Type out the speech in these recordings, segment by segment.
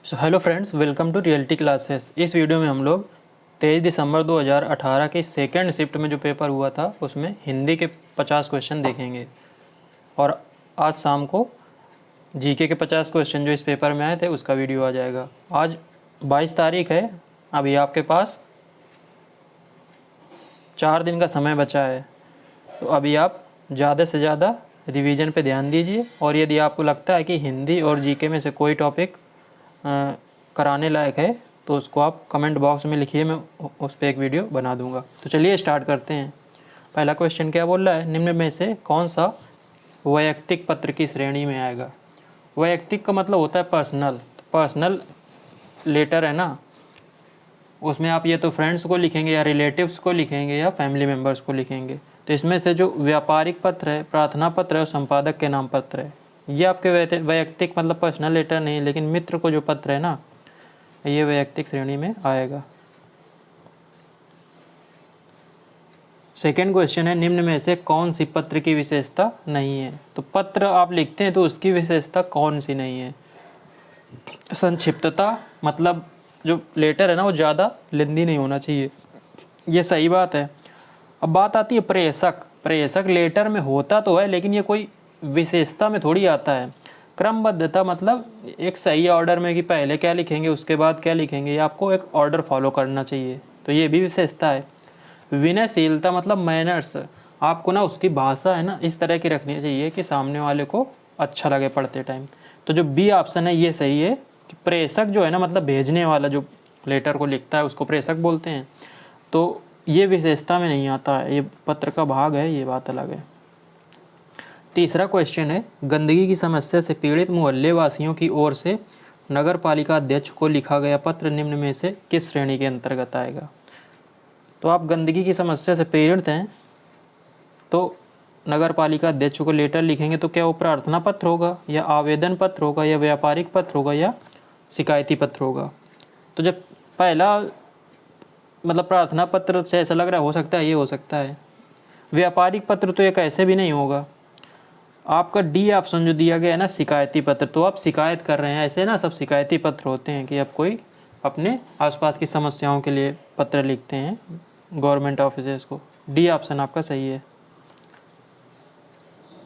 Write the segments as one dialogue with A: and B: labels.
A: So hello friends, welcome to reality classes. इस वीडियो में हम लोग 23 दिसंबर 2018 के सेकेंड शिफ्ट में जो पेपर हुआ था उसमें हिंदी के 50 क्वेश्चन देखेंगे और आज शाम को जीके के 50 क्वेश्चन जो इस पेपर में आए थे उसका वीडियो आ जाएगा। आज 22 तारीख है, अभी आपके पास 4 दिन का समय बचा है, तो अभी आप ज़्यादा से ज़्यादा रिवीजन पे ध्यान दीजिए और यदि आपको लगता है कि हिंदी और जीके में से कोई टॉपिक कराने लायक है तो उसको आप कमेंट बॉक्स में लिखिए, मैं उस पर एक वीडियो बना दूंगा। तो चलिए स्टार्ट करते हैं। पहला क्वेश्चन क्या बोल रहा है, निम्न में से कौन सा वैयक्तिक पत्र की श्रेणी में आएगा। वैयक्तिक का मतलब होता है पर्सनल, तो पर्सनल लेटर है ना, उसमें आप ये तो फ्रेंड्स को लिखेंगे या रिलेटिव्स को लिखेंगे या फैमिली मेम्बर्स को लिखेंगे। तो इसमें से जो व्यापारिक पत्र है, प्रार्थना पत्र है और संपादक के नाम पत्र है, ये आपके वैयक्तिक मतलब पर्सनल लेटर नहीं, लेकिन मित्र को जो पत्र है ना, ये वैयक्तिक श्रेणी में आएगा। सेकेंड क्वेश्चन है, निम्न में से कौन सी पत्र की विशेषता नहीं है। तो पत्र आप लिखते हैं तो उसकी विशेषता कौन सी नहीं है। संक्षिप्तता, मतलब जो लेटर है ना वो ज़्यादा लेंदी नहीं होना चाहिए, ये सही बात है। अब बात आती है प्रेषक। प्रेषक लेटर में होता तो है लेकिन ये कोई विशेषता में थोड़ी आता है। क्रमबद्धता मतलब एक सही ऑर्डर में कि पहले क्या लिखेंगे उसके बाद क्या लिखेंगे, ये आपको एक ऑर्डर फॉलो करना चाहिए, तो ये भी विशेषता है। विनयशीलता मतलब मैनर्स, आपको ना उसकी भाषा है ना इस तरह की रखनी चाहिए कि सामने वाले को अच्छा लगे पढ़ते टाइम। तो जो बी ऑप्शन है ये सही है कि प्रेषक जो है ना, मतलब भेजने वाला जो लेटर को लिखता है उसको प्रेषक बोलते हैं, तो ये विशेषता में नहीं आता है, ये पत्र का भाग है, ये बात अलग है। तीसरा क्वेश्चन है, गंदगी की समस्या से पीड़ित मोहल्ले वासियों की ओर से नगर पालिका अध्यक्ष को लिखा गया पत्र निम्न में से किस श्रेणी के अंतर्गत आएगा। तो आप गंदगी की समस्या से पीड़ित हैं तो नगर पालिका अध्यक्ष को लेटर लिखेंगे तो क्या वो प्रार्थना पत्र होगा या आवेदन पत्र होगा या व्यापारिक पत्र होगा या शिकायती पत्र होगा। तो जब पहला मतलब प्रार्थना पत्र से ऐसा लग रहा है, हो सकता है ये हो सकता है। व्यापारिक पत्र तो एक ऐसे भी नहीं होगा। आपका डी ऑप्शन जो दिया गया है ना, शिकायती पत्र, तो आप शिकायत कर रहे हैं, ऐसे ना सब शिकायती पत्र होते हैं कि आप कोई अपने आसपास की समस्याओं के लिए पत्र लिखते हैं गवर्नमेंट ऑफिसर्स को। डी ऑप्शन आपका सही है।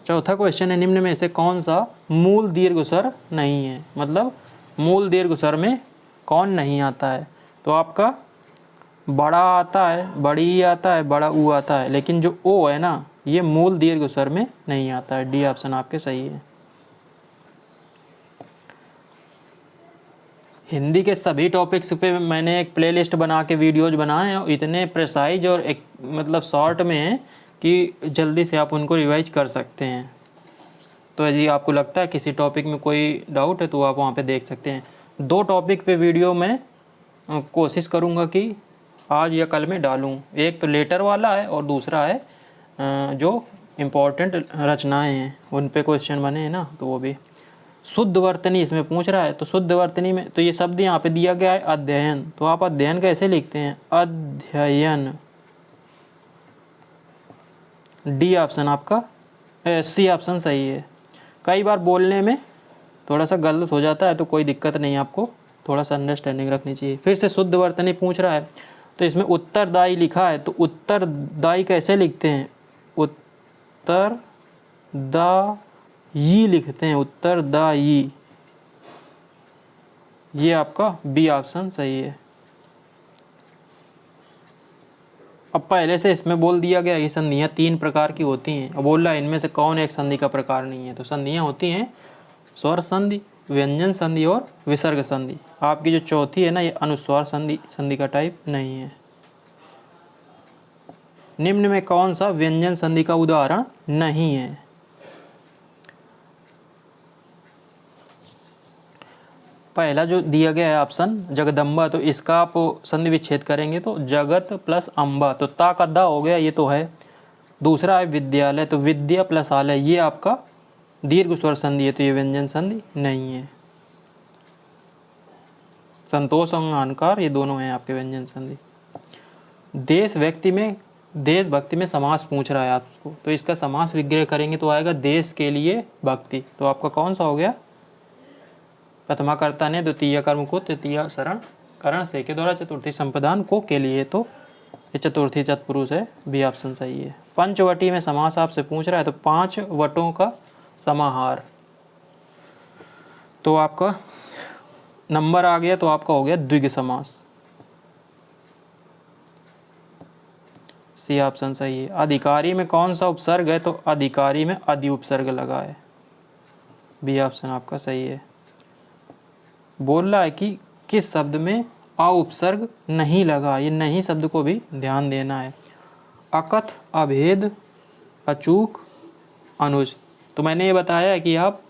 A: चौथा क्वेश्चन है, निम्न में से कौन सा मूल दीर्घ स्वर नहीं है, मतलब मूल दीर्घ स्वर में कौन नहीं आता है। तो आपका बड़ा आता है, बड़ी आता है, बड़ा ऊ आता है, लेकिन जो ओ है ना ये मूल दीर्घ स्वर में नहीं आता है। डी ऑप्शन आपके सही है। हिंदी के सभी टॉपिक्स पे मैंने एक प्लेलिस्ट बना के वीडियोज बनाए हैं, इतने प्रिसाइज और एक मतलब शॉर्ट में हैं कि जल्दी से आप उनको रिवाइज कर सकते हैं। तो यदि आपको लगता है किसी टॉपिक में कोई डाउट है तो आप वहाँ पे देख सकते हैं। 2 टॉपिक पे वीडियो मैं कोशिश करूँगा कि आज या कल में डालूँ। एक तो लेटर वाला है और दूसरा है जो इम्पोर्टेंट रचनाएं हैं उन पे क्वेश्चन बने हैं ना, तो वो भी। शुद्ध वर्तनी इसमें पूछ रहा है, तो शुद्ध वर्तनी में तो ये शब्द यहाँ पे दिया गया है अध्ययन, तो आप अध्ययन कैसे लिखते हैं, अध्ययन। डी ऑप्शन आपका सी ऑप्शन सही है। कई बार बोलने में थोड़ा सा गलत हो जाता है तो कोई दिक्कत नहीं, आपको थोड़ा सा अंडरस्टैंडिंग रखनी चाहिए। फिर से शुद्ध वर्तनी पूछ रहा है तो इसमें उत्तरदायी लिखा है, तो उत्तरदायी कैसे लिखते हैं, उत्तरदायी लिखते हैं, उत्तरदायी। ये आपका बी ऑप्शन सही है। अब पहले से इसमें बोल दिया गया कि संधियाँ 3 प्रकार की होती हैं। अब बोल रहा है इनमें से कौन एक संधि का प्रकार नहीं है। तो संधियाँ होती हैं स्वर संधि, व्यंजन संधि और विसर्ग संधि। आपकी जो चौथी है ना, ये अनुस्वार संधि, संधि का टाइप नहीं है। निम्न में कौन सा व्यंजन संधि का उदाहरण नहीं है। पहला जो दिया गया है ऑप्शन जगदम्बा, तो इसका आप संधि विच्छेद करेंगे तो जगत प्लस अम्बा, तो ता का दा हो गया, ये तो है। दूसरा है विद्यालय, तो विद्या प्लस आलय, ये आपका दीर्घ स्वर संधि है, तो ये व्यंजन संधि नहीं है। संतोष और अहंकार ये दोनों हैं आपके व्यंजन संधि। देशभक्ति में समास पूछ रहा है आपको, तो इसका समास विग्रह करेंगे तो आएगा देश के लिए भक्ति, तो आपका कौन सा हो गया, प्रथमा कर्ता ने द्वितीय कर्म को तृतीय शरण करण से के द्वारा चतुर्थी संप्रदान को के लिए, तो ये चतुर्थी तत्पुरुष है, बी ऑप्शन सही है। पंचवटी में समास आपसे पूछ रहा है तो 5 वटों का समाहार, तो आपका नंबर आ गया, तो आपका हो गया द्विग समास, सी ऑप्शन सही है। अधिकारी में कौन सा उपसर्ग है, तो अधिकारी में अधि उपसर्ग लगा है, बी ऑप्शन आपका सही है। बोल रहा है कि किस शब्द में आ उपसर्ग नहीं लगा, ये नहीं शब्द को भी ध्यान देना है। अकथ, अभेद, अचूक, अनुज, तो मैंने ये बताया है कि आप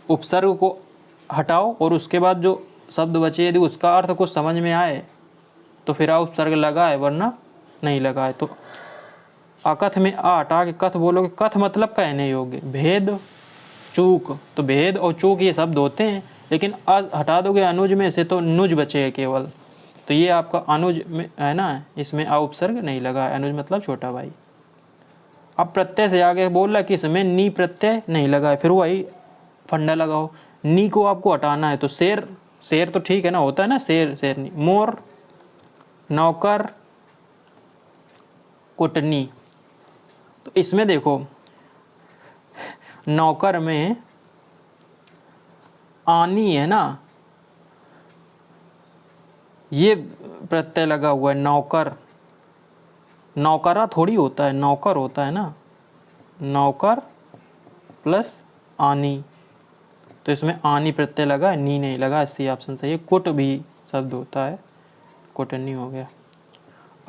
A: उपसर्ग को हटाओ और उसके बाद जो शब्द बचे यदि उसका अर्थ कुछ समझ में आए तो फिर आ उपसर्ग लगा है, वरना नहीं लगा है। तो अकथ में आ हटा के कथ बोलोगे, कथ मतलब कहने योग्य, भेद, चूक, तो भेद और चूक ये शब्द होते हैं, लेकिन हटा दोगे अनुज में से तो नुज बचेगा केवल, तो ये आपका अनुज में है ना, इसमें आ उपसर्ग नहीं लगा है, अनुज मतलब छोटा भाई। अब प्रत्यय से आगे बोल रहा कि इसमें नी प्रत्यय नहीं लगा है, फिर वही फंडा लगाओ, नी को आपको हटाना है, तो शेर, शेर तो ठीक है ना, होता है ना शेर, शेरनी, मोर, नौकर, कुटनी, तो इसमें देखो नौकर में आनी है ना, ये प्रत्यय लगा हुआ है, नौकर, नौकरा थोड़ी होता है, नौकर होता है ना, नौकर प्लस आनी, तो इसमें आनी प्रत्यय लगा है, नी नहीं लगा, इसलिए ऑप्शन सही है। कुट भी शब्द होता है, कुटनी हो गया।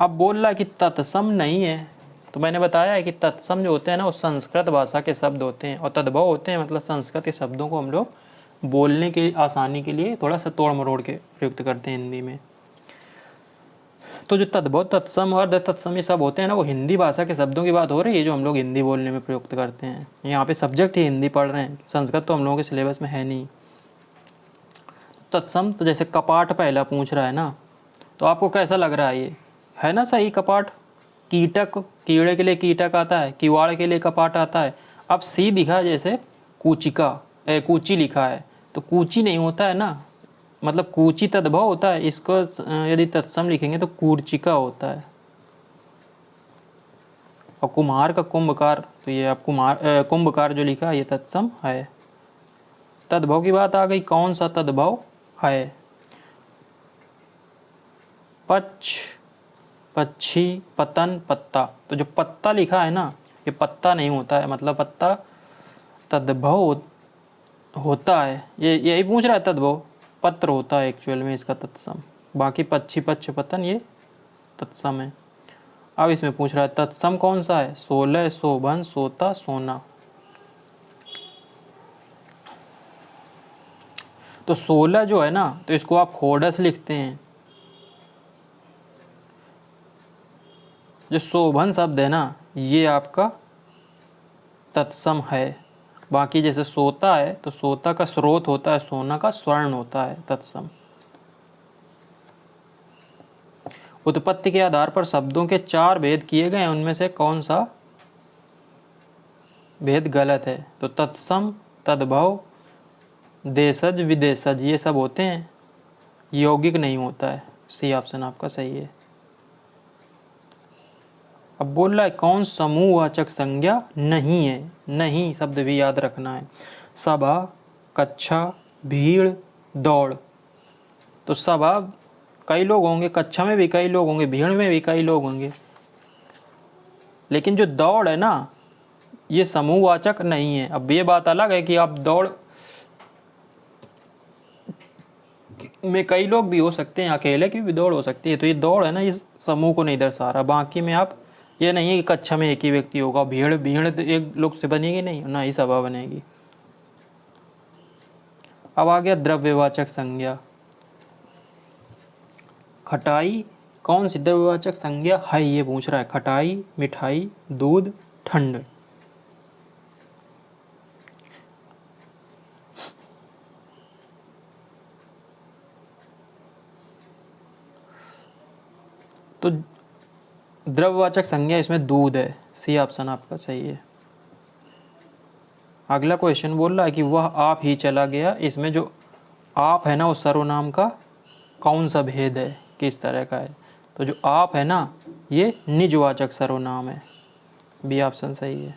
A: अब बोल रहा है कि तत्सम नहीं है, तो मैंने बताया है कि तत्सम जो होते हैं ना वो संस्कृत भाषा के शब्द होते हैं, और तद्भव होते हैं मतलब संस्कृत के शब्दों को हम लोग बोलने के आसानी के लिए थोड़ा सा तोड़ मरोड़ के प्रयुक्त करते हैं हिंदी में। तो जो तद्भव, तत्सम और तत्सम ये सब होते हैं ना, वो हिंदी भाषा के शब्दों की बात हो रही है जो हम लोग हिंदी बोलने में प्रयुक्त करते हैं। यहाँ पे सब्जेक्ट ही हिंदी पढ़ रहे हैं, संस्कृत तो हम लोगों के सिलेबस में है नहीं। तत्सम, तो जैसे कपाट पहला पूछ रहा है ना, तो आपको कैसा लग रहा है ये, है ना सही कपाट। कीटक, कीड़े के लिए कीटक आता है, किवाड़ के लिए कपाट आता है। अब सी दिखा है जैसे कूचिका, कूची लिखा है, तो कूची नहीं होता है ना, मतलब कूची तद्भव होता है, इसको यदि तत्सम लिखेंगे तो कूर्चिका होता है। और कुम्हार का कुंभकार, तो ये आप कुंभकार जो लिखा है ये तत्सम है। तद्भव की बात आ गई, कौन सा तद्भव है। पक्ष, पक्षी, पतन, पत्ता, तो जो पत्ता लिखा है ना ये पत्ता नहीं होता है, मतलब पत्ता तद्भव होता है, ये यही पूछ रहा है, तद्भव पत्र होता है एक्चुअल में इसका तत्सम, बाकी पक्षी, पक्ष, पतन ये तत्सम है। अब इसमें पूछ रहा है तत्सम कौन सा है, सोलह, शोभन, सोता, सोना। तो 16 जो है ना, तो इसको आप खोडस लिखते हैं। जो शोभन शब्द है ना ये आपका तत्सम है। बाकी जैसे सोता है तो सोता का स्रोत होता है, सोना का स्वर्ण होता है तत्सम। उत्पत्ति के आधार पर शब्दों के 4 भेद किए गए हैं, उनमें से कौन सा भेद गलत है। तो तत्सम, तद्भव, देशज, विदेशज ये सब होते हैं, यौगिक नहीं होता है। सी ऑप्शन आपका सही है। अब बोल रहा है कौन समूहवाचक संज्ञा नहीं है। नहीं शब्द भी याद रखना है। सभा, कक्षा, भीड़, दौड़। तो सभा कई लोग होंगे, कक्षा में भी कई लोग होंगे, भीड़ में भी कई लोग होंगे, लेकिन जो दौड़ है ना ये समूहवाचक नहीं है। अब ये बात अलग है कि आप दौड़ में कई लोग भी हो सकते हैं, अकेले की भी दौड़ हो सकती है, तो ये दौड़ है ना इस समूह को नहीं दर्शा रहा। बाकी में आप ये नहीं है कि कक्षा में एक ही व्यक्ति होगा, भीड़ भीड़ एक लोग से बनेगी नहीं, ना ही सभा बनेगी। अब आ गया द्रव्यवाचक संज्ञा। खटाई कौन सी द्रव्यवाचक संज्ञा है ये पूछ रहा है। खटाई, मिठाई, दूध, ठंड। तो द्रव्यवाचक संज्ञा इसमें दूध है। सी ऑप्शन आपका सही है। अगला क्वेश्चन बोल रहा है कि वह आप ही चला गया, इसमें जो आप है ना वो सर्वनाम का कौन सा भेद है, किस तरह का है। तो जो आप है ना ये निजवाचक सर्वनाम है, बी ऑप्शन सही है।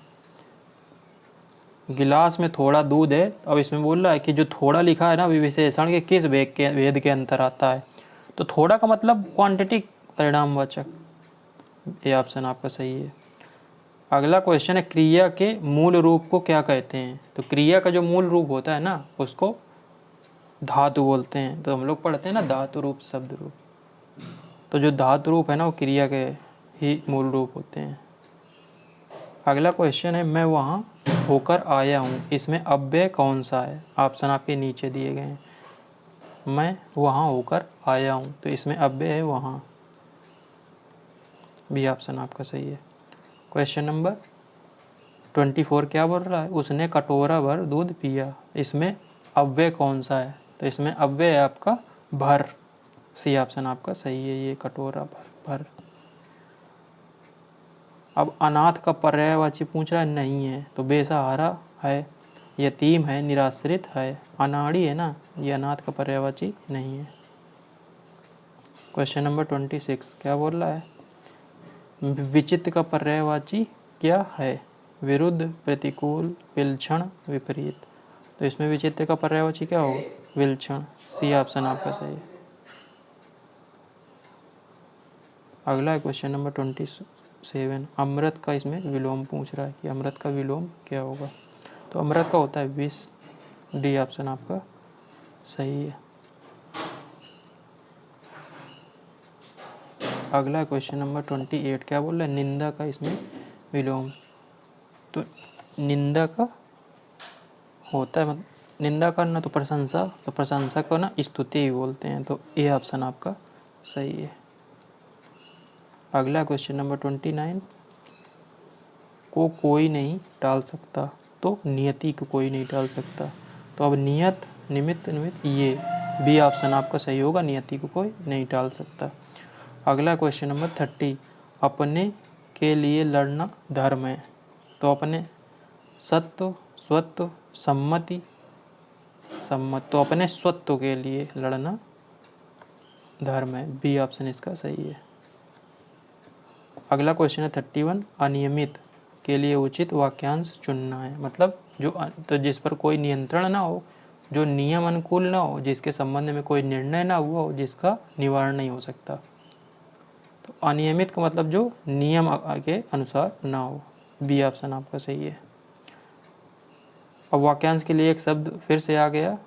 A: गिलास में थोड़ा दूध है, अब इसमें बोल रहा है कि जो थोड़ा लिखा है ना विशेषण के किस भेद के अंतर आता है। तो थोड़ा का मतलब क्वांटिटी परिणामवाचक, ये ऑप्शन आपका सही है। अगला क्वेश्चन है क्रिया के मूल रूप को क्या कहते हैं। तो क्रिया का जो मूल रूप होता है ना उसको धातु बोलते हैं। तो हम लोग पढ़ते हैं ना धातु रूप शब्द रूप, तो जो धातु रूप है ना वो क्रिया के ही मूल रूप होते हैं। अगला क्वेश्चन है मैं वहाँ होकर आया हूँ, इसमें अव्यय कौन सा है। ऑप्शन आपके नीचे दिए गए हैं। मैं वहाँ होकर आया हूँ, तो इसमें अव्यय है वहाँ, बी ऑप्शन आपका सही है। क्वेश्चन नंबर 24 क्या बोल रहा है, उसने कटोरा भर दूध पिया, इसमें अव्यय कौन सा है। तो इसमें अव्यय है आपका भर, सी ऑप्शन आपका सही है, ये कटोरा भर। अब अनाथ का पर्यायवाची पूछ रहा है, नहीं है। तो बेसहारा है, यतीम है, निराश्रित है, अनाड़ी है ना, ये अनाथ का पर्यायवाची नहीं है। क्वेश्चन नंबर 26 क्या बोल रहा है, विचित्र का पर्यायवाची क्या है। विरुद्ध, प्रतिकूल, विलक्षण, विपरीत। तो इसमें विचित्र का पर्यायवाची क्या होगा, विलक्षण, सी ऑप्शन आपका सही है। अगला है क्वेश्चन नंबर 27, अमृत का इसमें विलोम पूछ रहा है कि अमृत का विलोम क्या होगा। तो अमृत का होता है विष, डी ऑप्शन आपका सही है। अगला क्वेश्चन नंबर 28 क्या बोल रहा है, निंदा का इसमें विलोम। तो निंदा का होता है मतलब निंदा करना तो प्रशंसा, तो प्रशंसा को ना स्तुति ही बोलते हैं, तो ये ऑप्शन आपका सही है। अगला क्वेश्चन नंबर 29, को कोई नहीं टाल सकता, तो नियति को कोई नहीं टाल सकता। तो अब नियत, निमित्त, ये बी ऑप्शन आपका सही होगा, नियति को कोई नहीं टाल सकता। अगला क्वेश्चन नंबर 30, अपने के लिए लड़ना धर्म है। तो अपने सत्व, स्वत्व, सम्मति, सम्मत, तो अपने स्वत्व के लिए लड़ना धर्म है, बी ऑप्शन इसका सही है। अगला क्वेश्चन है 31, अनियमित के लिए उचित वाक्यांश चुनना है। मतलब जो तो जिस पर कोई नियंत्रण ना हो, जो नियम अनुकूल ना हो, जिसके संबंध में कोई निर्णय ना हुआ हो, जिसका निवारण नहीं हो सकता। तो अनियमित का मतलब जो नियम के अनुसार ना हो, बी ऑप्शन आपका सही है। अब वाक्यांश के लिए एक शब्द फिर से आ गया,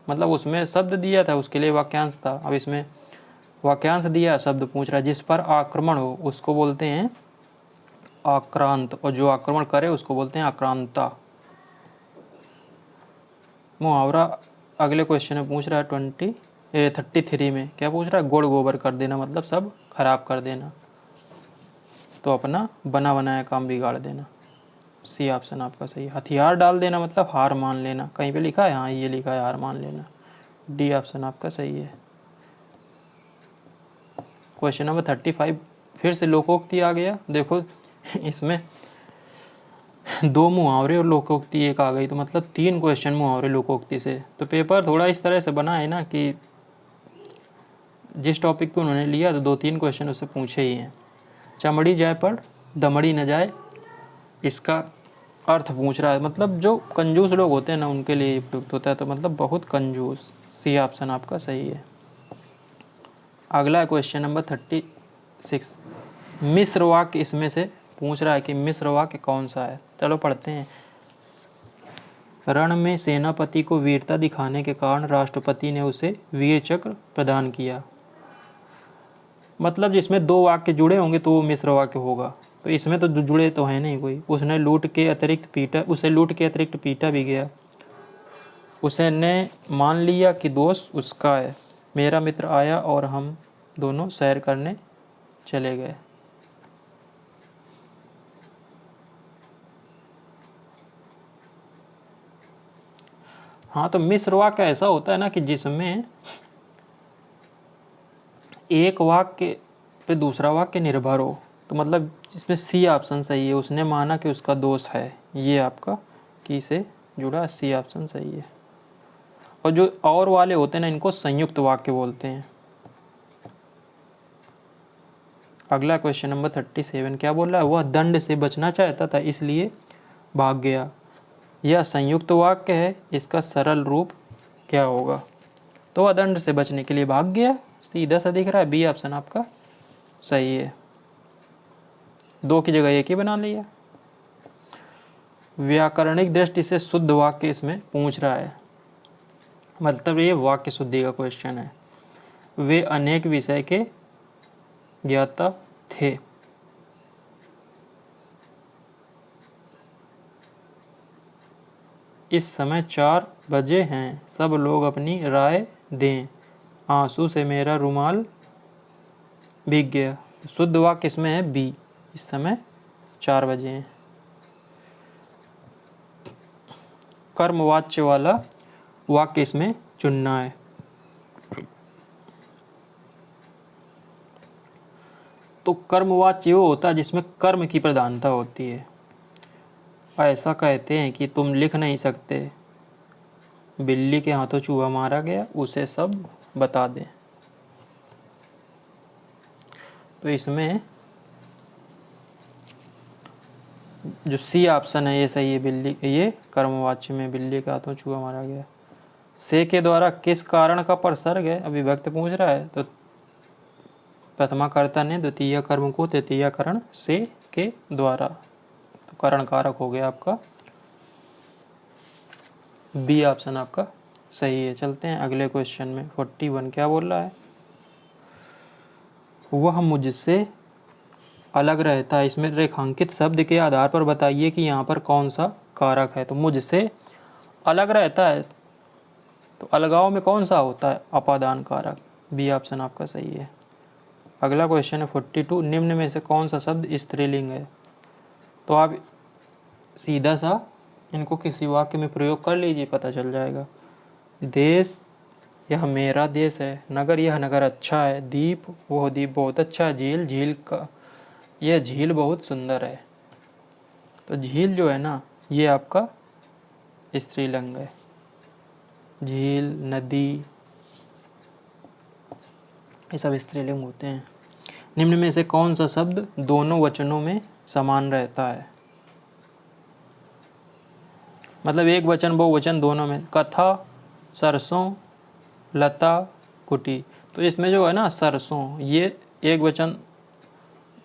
A: मतलब उसमें शब्द दिया था उसके लिए वाक्यांश था, अब इसमें वाक्यांश दिया शब्द पूछ रहा है, जिस पर आक्रमण हो उसको बोलते हैं आक्रांत, और जो आक्रमण करे उसको बोलते हैं आक्रांता। मुहावरा अगले क्वेश्चन में पूछ रहा है 33 में क्या पूछ रहा है, गोड़ गोबर कर देना, मतलब सब खराब कर देना, तो अपना बना बनाया काम बिगाड़ देना, सी ऑप्शन आपका सही है। हथियार डाल देना मतलब हार मान लेना, कहीं पे लिखा है, हाँ ये लिखा है हार मान लेना, डी ऑप्शन आपका सही है। क्वेश्चन नंबर 35 फिर से लोकोक्ति आ गया। देखो इसमें 2 मुहावरे और लोकोक्ति एक आ गई, तो मतलब 3 क्वेश्चन मुहावरे लोकोक्ति से। तो पेपर थोड़ा इस तरह से बना है ना कि जिस टॉपिक को उन्होंने लिया तो 2-3 क्वेश्चन उससे पूछे ही हैं। चमड़ी जाए पर दमड़ी न जाए, इसका अर्थ पूछ रहा है, मतलब जो कंजूस लोग होते हैं ना उनके लिए उपयुक्त होता है, तो मतलब बहुत कंजूस, सी ऑप्शन आपका सही है। अगला क्वेश्चन नंबर 36, मिश्र वाक्य इसमें से पूछ रहा है कि मिश्र वाक्य कौन सा है। चलो पढ़ते हैं। रण में सेनापति को वीरता दिखाने के कारण राष्ट्रपति ने उसे वीर चक्र प्रदान किया। मतलब जिसमें 2 वाक्य जुड़े होंगे तो वो मिश्र वाक्य होगा, तो इसमें तो जुड़े तो है नहीं कोई। उसे लूट के अतिरिक्त पीटा भी गया, उसने मान लिया कि दोष उसका है, मेरा मित्र आया और हम दोनों सैर करने चले गए। हाँ, तो मिश्र वाक्य ऐसा होता है ना कि जिसमें एक वाक्य पे दूसरा वाक्य निर्भर हो, तो मतलब इसमें सी ऑप्शन सही है, उसने माना कि उसका दोष है, ये आपका की से जुड़ा, सी ऑप्शन सही है। और जो और वाले होते हैं ना, इनको संयुक्त वाक्य बोलते हैं। अगला क्वेश्चन नंबर 37 क्या बोल रहा है? वह दंड से बचना चाहता था इसलिए भाग गया। यह संयुक्त वाक्य है, इसका सरल रूप क्या होगा? तो वह दंड से बचने के लिए भाग गया, सीधा सा दिख रहा है, बी ऑप्शन आपका सही है। 2 की जगह 1 ही बना लिया। व्याकरणिक दृष्टि से शुद्ध वाक्य इसमें पूछ रहा है, मतलब ये वाक्य शुद्धि का क्वेश्चन है। वे अनेक विषय के ज्ञाता थे। इस समय 4 बजे हैं, सब लोग अपनी राय दें। आंसू से मेरा रुमाल भीग गया। शुद्ध वाक्य इसमें है बी, इस समय 4 बजे हैं। कर्मवाच्य वाला वाक्य इसमें चुनना है। तो कर्मवाच्य वो होता है जिसमें कर्म की प्रधानता होती है। ऐसा कहते हैं कि तुम लिख नहीं सकते, बिल्ली के हाथों चूहा मारा गया, उसे सब बता दें। तो इसमें जो सी ऑप्शन है ये सही है, बिल्ली, ये कर्मवाच्य में बिल्ली के हाथों चूहा मारा गया। से के द्वारा किस कारण का प्रसर्ग है, अभिव्यक्त पूछ रहा है। तो प्रथमा कर्ता ने द्वितीय कर्म को तृतीय करण से के द्वारा, तो करण कारक हो गया आपका बी ऑप्शन आपका सही है। चलते हैं अगले क्वेश्चन में। 41 क्या बोल रहा है? वह मुझसे अलग रहता है। इसमें रेखांकित शब्द के आधार पर बताइए कि यहाँ पर कौन सा कारक है। तो मुझसे अलग रहता है, तो अलगाव में कौन सा होता है? अपादान कारक, बी ऑप्शन आपका सही है। अगला क्वेश्चन है 42, निम्न में से कौन सा शब्द स्त्रीलिंग है? तो आप सीधा सा इनको किसी वाक्य में प्रयोग कर लीजिए, पता चल जाएगा। देश, यह मेरा देश है। नगर, यह नगर अच्छा है। द्वीप, वह द्वीप बहुत अच्छा है। झील, झील का, यह झील बहुत सुंदर है। तो झील जो है ना, ये आपका स्त्रीलिंग है। झील, नदी, ये सब स्त्रीलिंग होते हैं। निम्न में से कौन सा शब्द दोनों वचनों में समान रहता है? मतलब एक वचन बहुवचन दोनों में। कथा, सरसों, लता, कुटी। तो इसमें जो है ना सरसों, ये एक वचन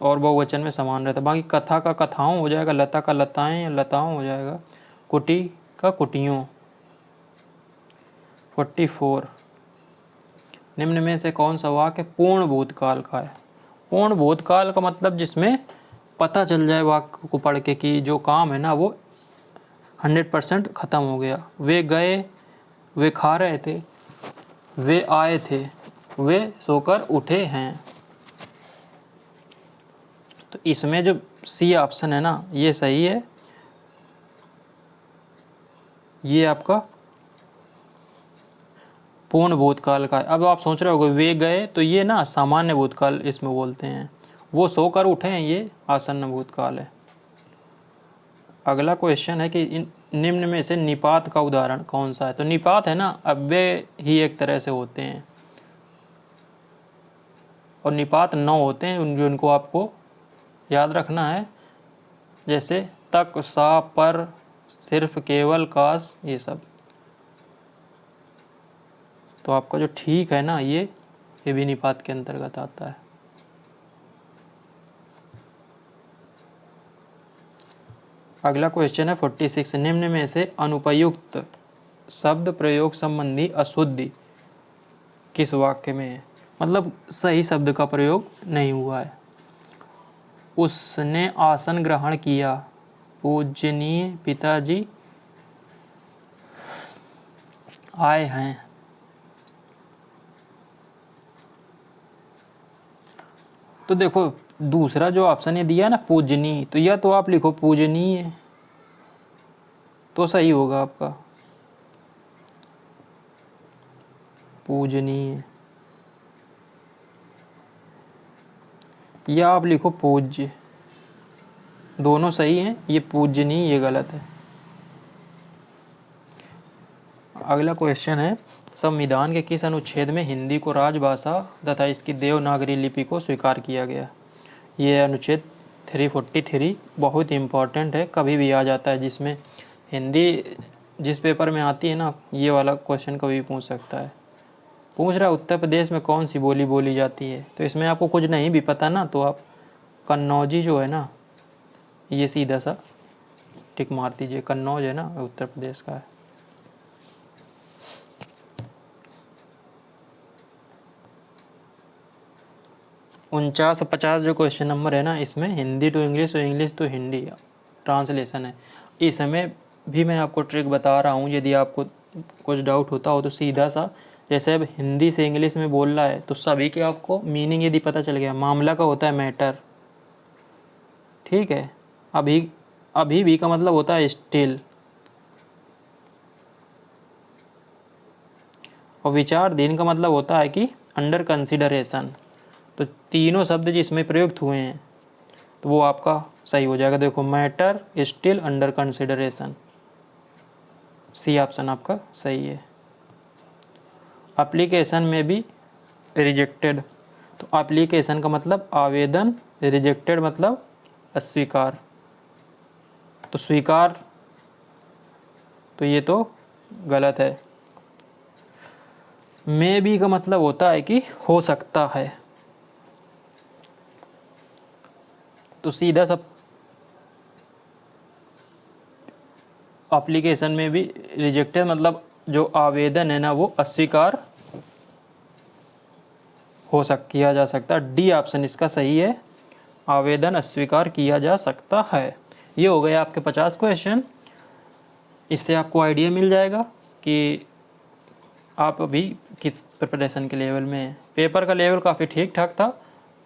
A: और बहुवचन में समान रहता है। बाकी कथा का कथाओं हो जाएगा, लता का लताएं या लताओं हो जाएगा, कुटी का कुटियों। 44, निम्न में से कौन सा वाक्य पूर्ण भूतकाल का है? पूर्ण भूतकाल का मतलब जिसमें पता चल जाए वाक्य को पढ़ के कि जो काम है ना वो 100% ख़त्म हो गया। वे गए, वे खा रहे थे, वे आए थे, वे सोकर उठे हैं। तो इसमें जो सी ऑप्शन है ना ये सही है। ये आपका पूर्ण भूतकाल का है। अब आप सोच रहे होगे वे गए, तो ये ना सामान्य भूतकाल इसमें बोलते हैं। वो सोकर उठे हैं, ये आसन्न भूतकाल है। अगला क्वेश्चन है कि इन निम्न में से निपात का उदाहरण कौन सा है? तो निपात है ना अव्यय ही एक तरह से होते हैं, और निपात 9 होते हैं जो इनको आपको याद रखना है। जैसे तक, सा, पर, सिर्फ, केवल, काश, ये सब। तो आपका जो ठीक है ना ये भी निपात के अंतर्गत आता है। अगला क्वेश्चन है 46, निम्न में से अनुपयुक्त शब्द प्रयोग संबंधी अशुद्धि किस वाक्य में है? मतलब सही शब्द का प्रयोग नहीं हुआ है। उसने आसन ग्रहण किया, पूजनीय पिताजी आए हैं। तो देखो दूसरा जो ऑप्शन ये दिया है ना पूजनीय, तो यह तो आप लिखो पूजनीय, तो सही होगा आपका पूजनीय, या आप लिखो पूज्य। दोनों सही हैं, ये पूजनीय ये गलत है। अगला क्वेश्चन है, संविधान के किस अनुच्छेद में हिंदी को राजभाषा तथा इसकी देवनागरी लिपि को स्वीकार किया गया? ये अनुच्छेद 343 बहुत इम्पॉर्टेंट है, कभी भी आ जाता है, जिसमें हिंदी जिस पेपर में आती है ना, ये वाला क्वेश्चन कभी पूछ सकता है। पूछ रहा है उत्तर प्रदेश में कौन सी बोली बोली जाती है, तो इसमें आपको कुछ नहीं भी पता ना, तो आप कन्नौजी जो है ना, ये सीधा सा टिक मार दीजिए। कन्नौज है ना, उत्तर प्रदेश का है। उनचास 50 जो क्वेश्चन नंबर है ना, इसमें हिंदी टू इंग्लिश और इंग्लिश टू हिंदी ट्रांसलेशन है। इसमें भी मैं आपको ट्रिक बता रहा हूँ, यदि आपको कुछ डाउट होता हो तो सीधा सा, जैसे अब हिंदी से इंग्लिश में बोल रहा है तो सभी के आपको मीनिंग यदि पता चल गया, मामला का होता है मैटर, ठीक है। अभी भी का मतलब होता है स्टिल, और विचाराधीन का मतलब होता है कि अंडर कंसिडरेशन। तो तीनों शब्द जिसमें प्रयुक्त हुए हैं तो वो आपका सही हो जाएगा। देखो, matter, still, under consideration, C option आपका सही है। एप्लीकेशन में भी रिजेक्टेड, तो एप्लीकेशन का मतलब आवेदन, रिजेक्टेड मतलब अस्वीकार, तो स्वीकार, तो ये तो गलत है। मे बी का मतलब होता है कि हो सकता है, तो सीधा सब एप्लीकेशन में भी रिजेक्टेड मतलब जो आवेदन है ना वो अस्वीकार किया जा सकता है। डी ऑप्शन इसका सही है, आवेदन अस्वीकार किया जा सकता है। ये हो गए आपके 50 क्वेश्चन। इससे आपको आइडिया मिल जाएगा कि आप अभी किस प्रिपरेशन के लेवल में हैं। पेपर का लेवल काफ़ी ठीक ठाक था,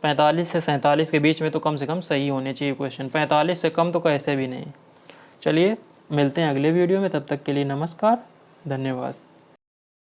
A: 45 से 47 के बीच में तो कम से कम सही होने चाहिए क्वेश्चन, 45 से कम तो कैसे भी नहीं। चलिए मिलते हैं अगले वीडियो में, तब तक के लिए नमस्कार, धन्यवाद।